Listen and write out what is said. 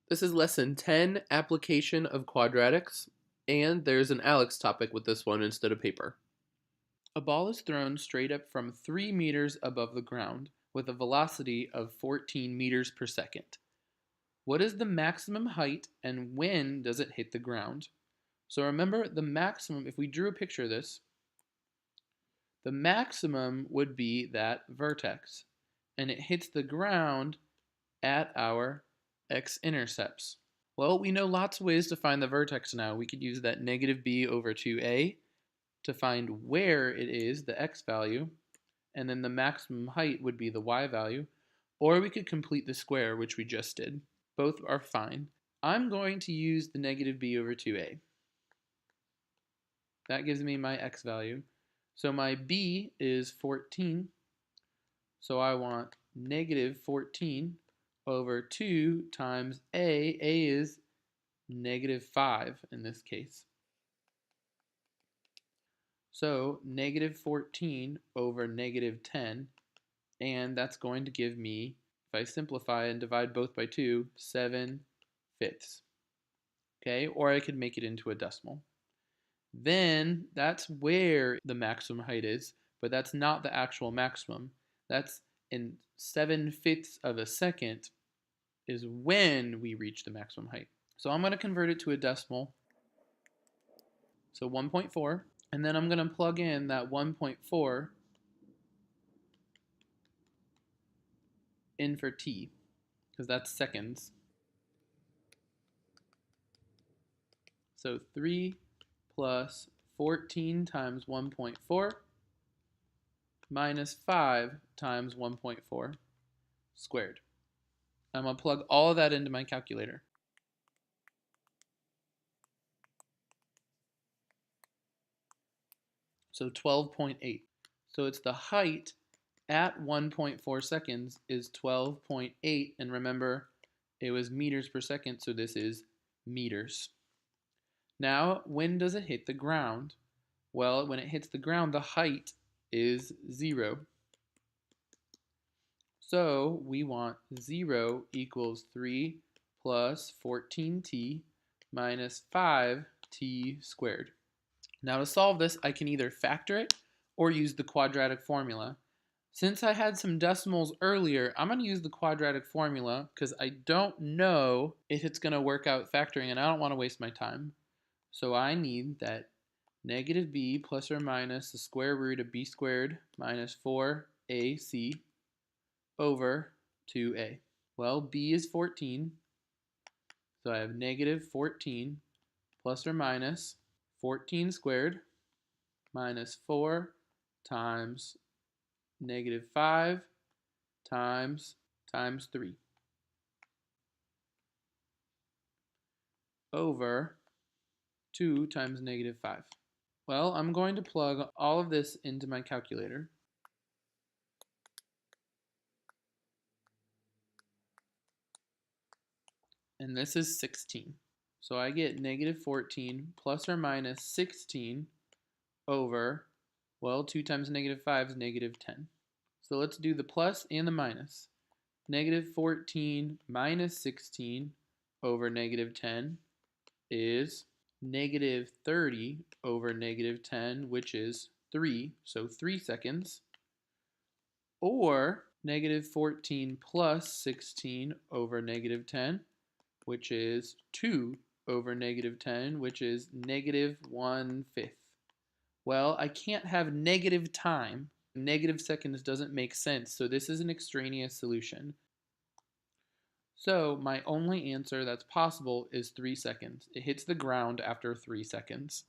This is lesson 10, application of quadratics, and there's an Alex topic with this one instead of paper. A ball is thrown straight up from 3 meters above the ground with a velocity of 14 meters per second. What is the maximum height and when does it hit the ground? So remember the maximum, if we drew a picture of this, the maximum would be that vertex, and it hits the ground at our x-intercepts. Well, we know lots of ways to find the vertex now. We could use that negative b over 2a to find where it is, the x value, and then the maximum height would be the y value, or we could complete the square, which we just did. Both are fine. I'm going to use the negative b over 2a. That gives me my x value. So my b is 14, so I want negative 14 over 2 times a. A is negative 5 in this case. So negative 14 over negative 10, and that's going to give me, if I simplify and divide both by 2, 7/5. Okay, or I could make it into a decimal. Then that's where the maximum height is, but that's not the actual maximum. That's in 7/5 of a second is when we reach the maximum height. So I'm going to convert it to a decimal. So 1.4, and then I'm going to plug in that 1.4 in for t, because that's seconds. So 3 plus 14 times 1.4 minus 5 times 1.4 squared. I'm going to plug all of that into my calculator. So 12.8. So it's the height at 1.4 seconds is 12.8. And remember, it was meters per second, so this is meters. Now, when does it hit the ground? Well, when it hits the ground, the height is 0. So we want 0 equals 3 plus 14t minus 5t squared. Now to solve this, I can either factor it or use the quadratic formula. Since I had some decimals earlier, I'm going to use the quadratic formula because I don't know if it's going to work out factoring and I don't want to waste my time. So I need that negative b plus or minus the square root of b squared minus 4ac over 2a. Well, b is 14, so I have negative 14 plus or minus 14 squared minus 4 times negative 5 times 3 over 2 times negative 5. Well, I'm going to plug all of this into my calculator. And this is 16. So I get negative 14 plus or minus 16 over, well, 2 times negative 5 is negative 10. So let's do the plus and the minus. Negative 14 minus 16 over negative 10 is negative 30 over negative 10, which is 3, so 3 seconds. Or negative 14 plus 16 over negative 10, which is 2 over negative 10, which is negative 1/5. Well, I can't have negative time. Negative seconds doesn't make sense, so this is an extraneous solution. So my only answer that's possible is 3 seconds. It hits the ground after 3 seconds.